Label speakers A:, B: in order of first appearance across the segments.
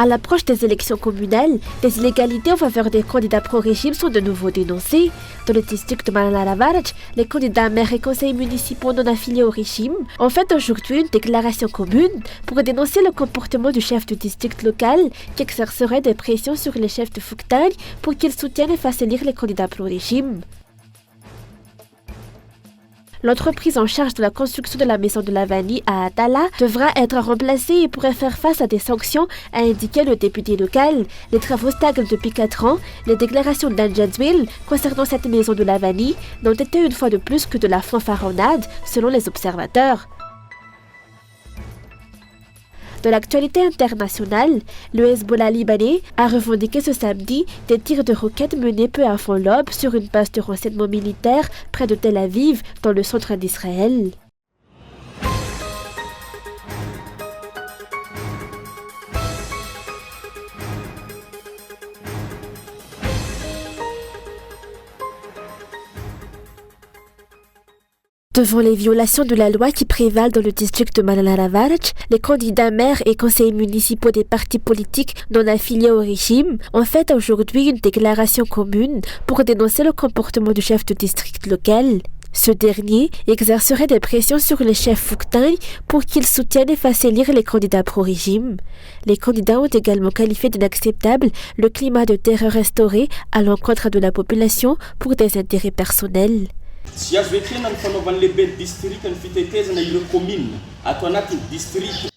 A: À l'approche des élections communales, des illégalités en faveur des candidats pro-régime sont de nouveau dénoncées. Dans le district de Mananavarach, les candidats maires et conseils municipaux non affiliés au régime ont fait aujourd'hui une déclaration commune pour dénoncer le comportement du chef du district local qui exercerait des pressions sur les chefs de Fouktang pour qu'ils soutiennent et fassent élire les candidats pro-régime. L'entreprise en charge de la construction de la maison de la vanille à Atala devra être remplacée et pourrait faire face à des sanctions, a indiqué le député local. Les travaux stagnent depuis 4 ans. Les déclarations d'Anjansville concernant cette maison de la vanille n'ont été une fois de plus que de la fanfaronnade, selon les observateurs. Dans l'actualité internationale, le Hezbollah libanais a revendiqué ce samedi des tirs de roquettes menés peu avant l'aube sur une base de renseignement militaire près de Tel Aviv, dans le centre d'Israël. Devant les violations de la loi qui prévalent dans le district de Mananavarach, les candidats maires et conseillers municipaux des partis politiques non affiliés au régime ont fait aujourd'hui une déclaration commune pour dénoncer le comportement du chef de district local. Ce dernier exercerait des pressions sur les chefs Fouktang pour qu'ils soutiennent et fassent élire les candidats pro-régime. Les candidats ont également qualifié d'inacceptable le climat de terreur instauré à l'encontre de la population pour des intérêts personnels.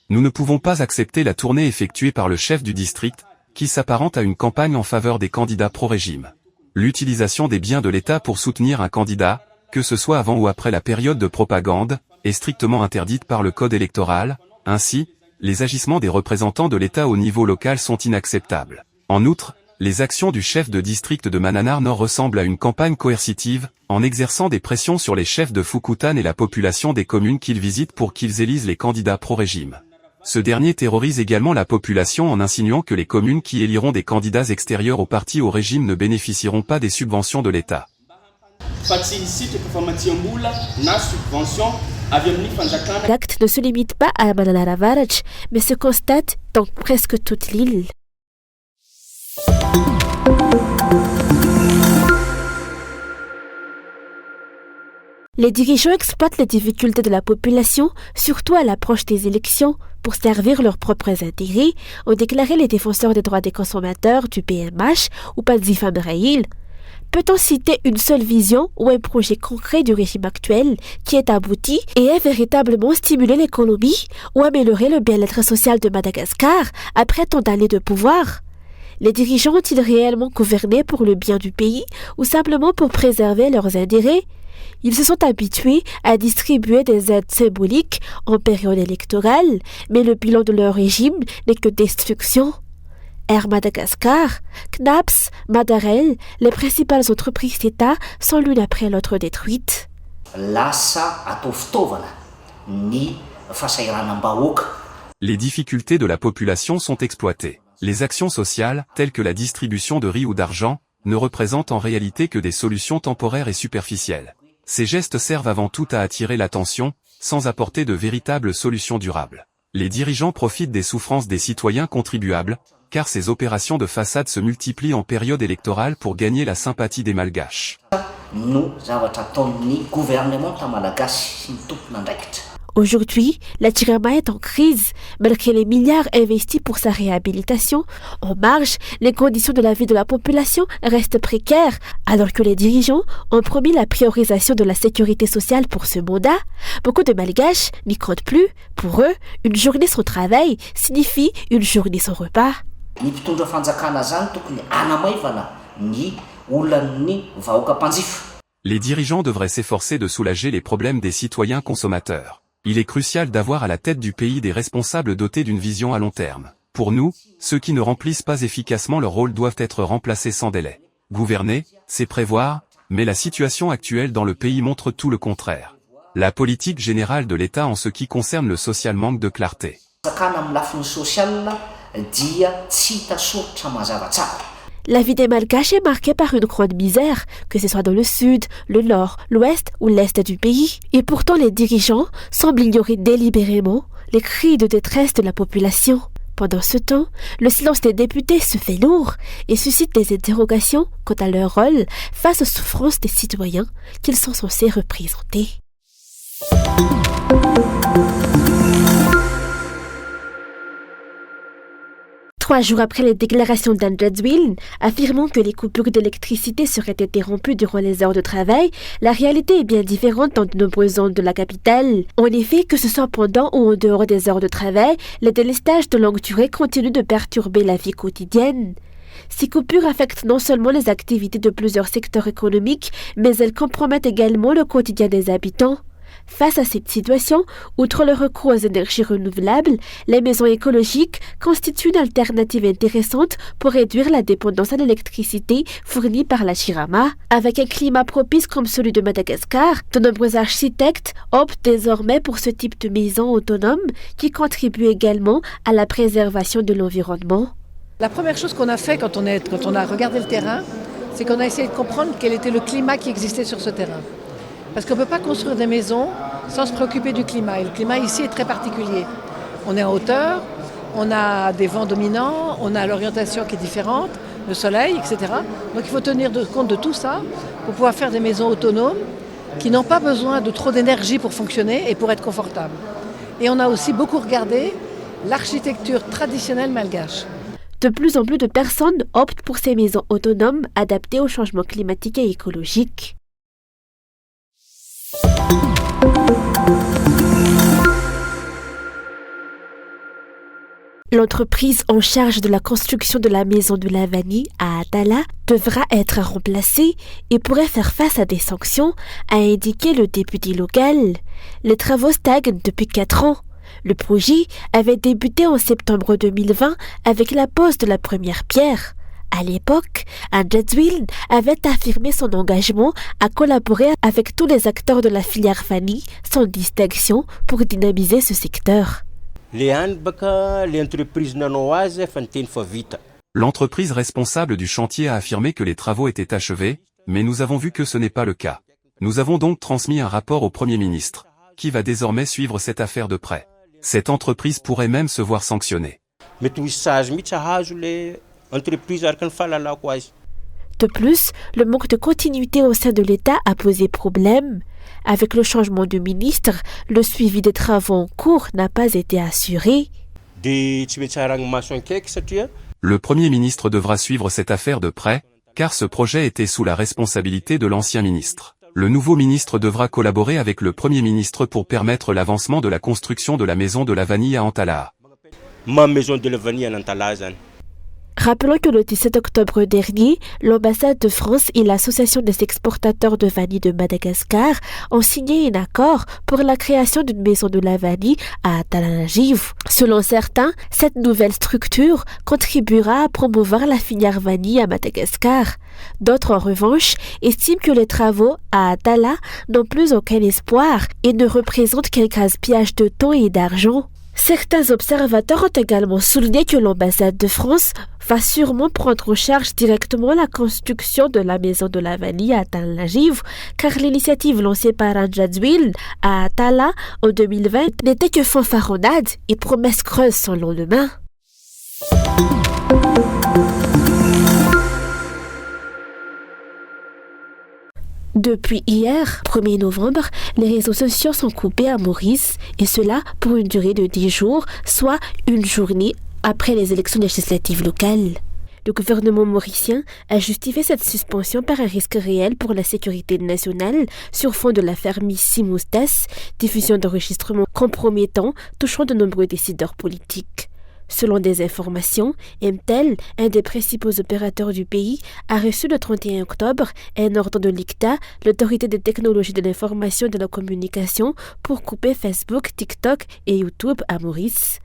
B: Nous ne pouvons pas accepter la tournée effectuée par le chef du district, qui s'apparente à une campagne en faveur des candidats pro-régime. L'utilisation des biens de l'État pour soutenir un candidat, que ce soit avant ou après la période de propagande, est strictement interdite par le code électoral. Ainsi, les agissements des représentants de l'État au niveau local sont inacceptables. En outre, les actions du chef de district de Mananar Nord ressemblent à une campagne coercitive, en exerçant des pressions sur les chefs de Foukoutane et la population des communes qu'il visite pour qu'ils élisent les candidats pro-régime. Ce dernier terrorise également la population en insinuant que les communes qui éliront des candidats extérieurs au parti au régime ne bénéficieront pas des subventions de l'État.
A: L'acte ne se limite pas à Mananavarach, mais se constate dans presque toute l'île. Les dirigeants exploitent les difficultés de la population, surtout à l'approche des élections, pour servir leurs propres intérêts, ont déclaré les défenseurs des droits des consommateurs du PMH ou Pazifam Raïl. Peut-on citer une seule vision ou un projet concret du régime actuel qui est abouti et est véritablement stimuler l'économie ou améliorer le bien-être social de Madagascar après tant d'années de pouvoir? Les dirigeants ont-ils réellement gouverné pour le bien du pays ou simplement pour préserver leurs intérêts? Ils se sont habitués à distribuer des aides symboliques en période électorale, mais le bilan de leur régime n'est que destruction. Air Madagascar, CNAPS, Madarel, les principales entreprises d'État sont l'une après l'autre détruites.
B: Les difficultés de la population sont exploitées. Les actions sociales, telles que la distribution de riz ou d'argent, ne représentent en réalité que des solutions temporaires et superficielles. Ces gestes servent avant tout à attirer l'attention, sans apporter de véritables solutions durables. Les dirigeants profitent des souffrances des citoyens contribuables, car ces opérations de façade se multiplient en période électorale pour gagner la sympathie des Malgaches.
A: Aujourd'hui, la Tirama est en crise. Malgré les milliards investis pour sa réhabilitation, en marge, les conditions de la vie de la population restent précaires, alors que les dirigeants ont promis la priorisation de la sécurité sociale pour ce mandat. Beaucoup de Malgaches n'y comptent plus. Pour eux, une journée sans travail signifie une journée sans repas.
B: Les dirigeants devraient s'efforcer de soulager les problèmes des citoyens consommateurs. Il est crucial d'avoir à la tête du pays des responsables dotés d'une vision à long terme. Pour nous, ceux qui ne remplissent pas efficacement leur rôle doivent être remplacés sans délai. Gouverner, c'est prévoir, mais la situation actuelle dans le pays montre tout le contraire. La politique générale de l'État en ce qui concerne le social manque de clarté.
A: La vie des Malgaches est marquée par une grande misère, que ce soit dans le sud, le nord, l'ouest ou l'est du pays. Et pourtant les dirigeants semblent ignorer délibérément les cris de détresse de la population. Pendant ce temps, le silence des députés se fait lourd et suscite des interrogations quant à leur rôle face aux souffrances des citoyens qu'ils sont censés représenter. 3 jours après les déclarations d'Anne Jadwin, affirmant que les coupures d'électricité seraient interrompues durant les heures de travail, la réalité est bien différente dans de nombreuses zones de la capitale. En effet, que ce soit pendant ou en dehors des heures de travail, les délestages de longue durée continuent de perturber la vie quotidienne. Ces coupures affectent non seulement les activités de plusieurs secteurs économiques, mais elles compromettent également le quotidien des habitants. Face à cette situation, outre le recours aux énergies renouvelables, les maisons écologiques constituent une alternative intéressante pour réduire la dépendance à l'électricité fournie par la Chirama. Avec un climat propice comme celui de Madagascar, de nombreux architectes optent désormais pour ce type de maison autonome qui contribue également à la préservation de l'environnement.
C: La première chose qu'on a fait quand on a regardé le terrain, c'est qu'on a essayé de comprendre quel était le climat qui existait sur ce terrain. Parce qu'on ne peut pas construire des maisons sans se préoccuper du climat. Et le climat ici est très particulier. On est en hauteur, on a des vents dominants, on a l'orientation qui est différente, le soleil, etc. Donc il faut tenir compte de tout ça pour pouvoir faire des maisons autonomes qui n'ont pas besoin de trop d'énergie pour fonctionner et pour être confortables. Et on a aussi beaucoup regardé l'architecture traditionnelle malgache.
A: De plus en plus de personnes optent pour ces maisons autonomes adaptées au changement climatique et écologique. L'entreprise en charge de la construction de la maison de la vanille à Atala devra être remplacée et pourrait faire face à des sanctions, a indiqué le député local. Les travaux stagnent depuis 4 ans. Le projet avait débuté en septembre 2020 avec la pose de la première pierre. À l'époque, Anne Jadwin avait affirmé son engagement à collaborer avec tous les acteurs de la filière vanille sans distinction pour dynamiser ce secteur.
B: L'entreprise responsable du chantier a affirmé que les travaux étaient achevés, mais nous avons vu que ce n'est pas le cas. Nous avons donc transmis un rapport au Premier ministre, qui va désormais suivre cette affaire de près. Cette entreprise pourrait même se voir sanctionnée.
A: De plus, le manque de continuité au sein de l'État a posé problème. Avec le changement de ministre, le suivi des travaux en cours n'a pas été assuré.
B: Le Premier ministre devra suivre cette affaire de près, car ce projet était sous la responsabilité de l'ancien ministre. Le nouveau ministre devra collaborer avec le Premier ministre pour permettre l'avancement de la construction de la maison de la vanille à Antala.
A: Rappelons que le 17 octobre dernier, l'ambassade de France et l'association des exportateurs de vanille de Madagascar ont signé un accord pour la création d'une maison de la vanille à Atalangiv. Selon certains, cette nouvelle structure contribuera à promouvoir la filière vanille à Madagascar. D'autres, en revanche, estiment que les travaux à Atala n'ont plus aucun espoir et ne représentent qu'un gaspillage de temps et d'argent. Certains observateurs ont également souligné que l'ambassade de France va sûrement prendre en charge directement la construction de la maison de la vanille à Atalangiv, car l'initiative lancée par Anne Jadwin à Atala en 2020 n'était que fanfaronnade et promesse creuse sans lendemain. Depuis hier, 1er novembre, les réseaux sociaux sont coupés à Maurice, et cela pour une durée de 10 jours, soit une journée après les élections législatives locales. Le gouvernement mauricien a justifié cette suspension par un risque réel pour la sécurité nationale sur fond de l'affaire Missi Moustas, diffusion d'enregistrements compromettants touchant de nombreux décideurs politiques. Selon des informations, MTEL, un des principaux opérateurs du pays, a reçu le 31 octobre un ordre de l'ICTA, l'autorité des technologies de l'information et de la communication, pour couper Facebook, TikTok et YouTube à Maurice.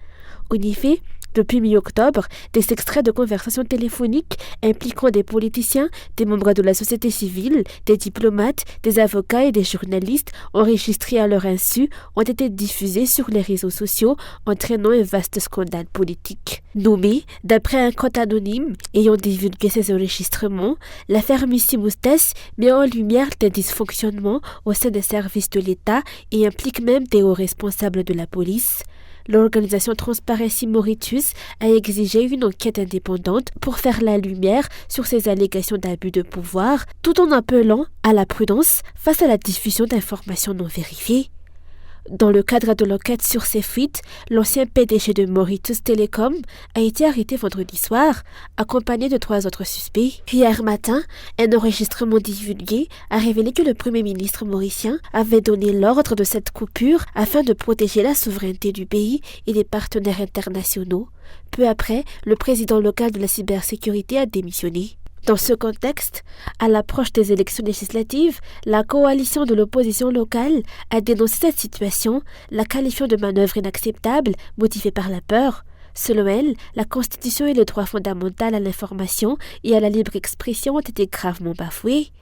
A: En effet, depuis mi-octobre, des extraits de conversations téléphoniques impliquant des politiciens, des membres de la société civile, des diplomates, des avocats et des journalistes enregistrés à leur insu ont été diffusés sur les réseaux sociaux, entraînant un vaste scandale politique. Nommé d'après un compte anonyme ayant divulgué ces enregistrements, l'affaire Missi Moustas met en lumière des dysfonctionnements au sein des services de l'État et implique même des hauts responsables de la police. L'organisation Transparency Mauritius a exigé une enquête indépendante pour faire la lumière sur ces allégations d'abus de pouvoir, tout en appelant à la prudence face à la diffusion d'informations non vérifiées. Dans le cadre de l'enquête sur ces fuites, l'ancien PDG de Mauritius Telecom a été arrêté vendredi soir, accompagné de 3 autres suspects. Hier matin, un enregistrement divulgué a révélé que le Premier ministre mauricien avait donné l'ordre de cette coupure afin de protéger la souveraineté du pays et des partenaires internationaux. Peu après, le président local de la cybersécurité a démissionné. Dans ce contexte, à l'approche des élections législatives, la coalition de l'opposition locale a dénoncé cette situation, la qualifiant de manœuvre inacceptable, motivée par la peur. Selon elle, la Constitution et le droit fondamental à l'information et à la libre expression ont été gravement bafoués.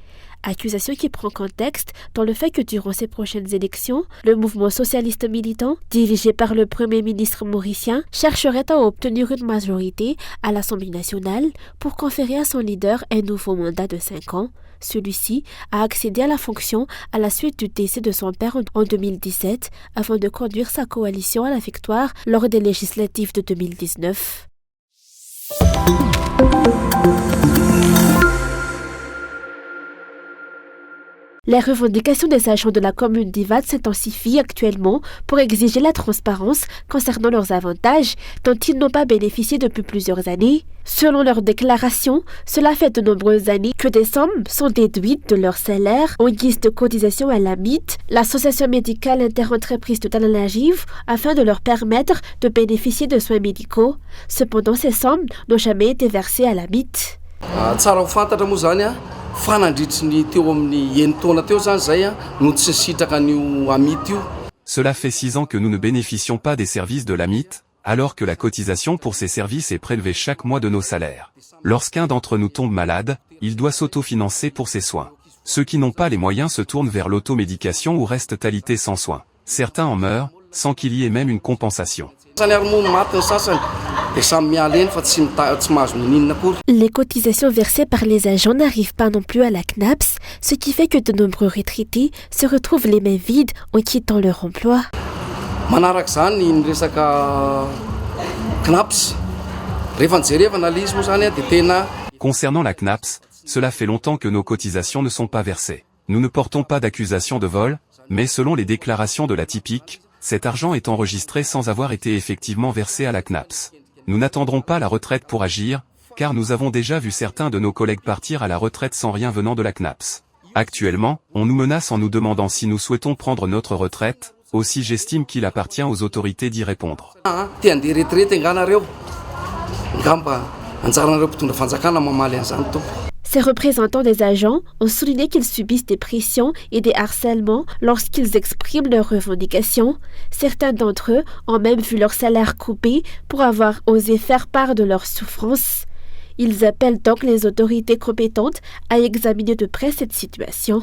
A: Accusation qui prend contexte dans le fait que durant ces prochaines élections, le mouvement socialiste militant, dirigé par le Premier ministre mauricien, chercherait à obtenir une majorité à l'Assemblée nationale pour conférer à son leader un nouveau mandat de 5 ans. Celui-ci a accédé à la fonction à la suite du décès de son père en 2017 avant de conduire sa coalition à la victoire lors des législatives de 2019. Les revendications des agents de la commune d'Ivad s'intensifient actuellement pour exiger la transparence concernant leurs avantages dont ils n'ont pas bénéficié depuis plusieurs années. Selon leurs déclarations, cela fait de nombreuses années que des sommes sont déduites de leur salaire en guise de cotisation à l'AMIT, l'association médicale interentreprises de Tananarive, afin de leur permettre de bénéficier de soins médicaux. Cependant, ces sommes n'ont jamais été versées à l'AMIT.
B: Cela fait 6 ans que nous ne bénéficions pas des services de l'AMIT, alors que la cotisation pour ces services est prélevée chaque mois de nos salaires. Lorsqu'un d'entre nous tombe malade, il doit s'autofinancer pour ses soins. Ceux qui n'ont pas les moyens se tournent vers l'automédication ou restent alités sans soins. Certains en meurent, sans qu'il y ait même une compensation.
A: Les cotisations versées par les agents n'arrivent pas non plus à la CNAPS, ce qui fait que de nombreux retraités se retrouvent les mains vides en quittant leur emploi.
B: Concernant la CNAPS, cela fait longtemps que nos cotisations ne sont pas versées. Nous ne portons pas d'accusation de vol, mais selon les déclarations de la typique, cet argent est enregistré sans avoir été effectivement versé à la CNAPS. Nous n'attendrons pas la retraite pour agir, car nous avons déjà vu certains de nos collègues partir à la retraite sans rien venant de la CNAPS. Actuellement, on nous menace en nous demandant si nous souhaitons prendre notre retraite, aussi j'estime qu'il appartient aux autorités d'y répondre.
A: Ces représentants des agents ont souligné qu'ils subissent des pressions et des harcèlements lorsqu'ils expriment leurs revendications. Certains d'entre eux ont même vu leur salaire coupé pour avoir osé faire part de leurs souffrances. Ils appellent donc les autorités compétentes à examiner de près cette situation.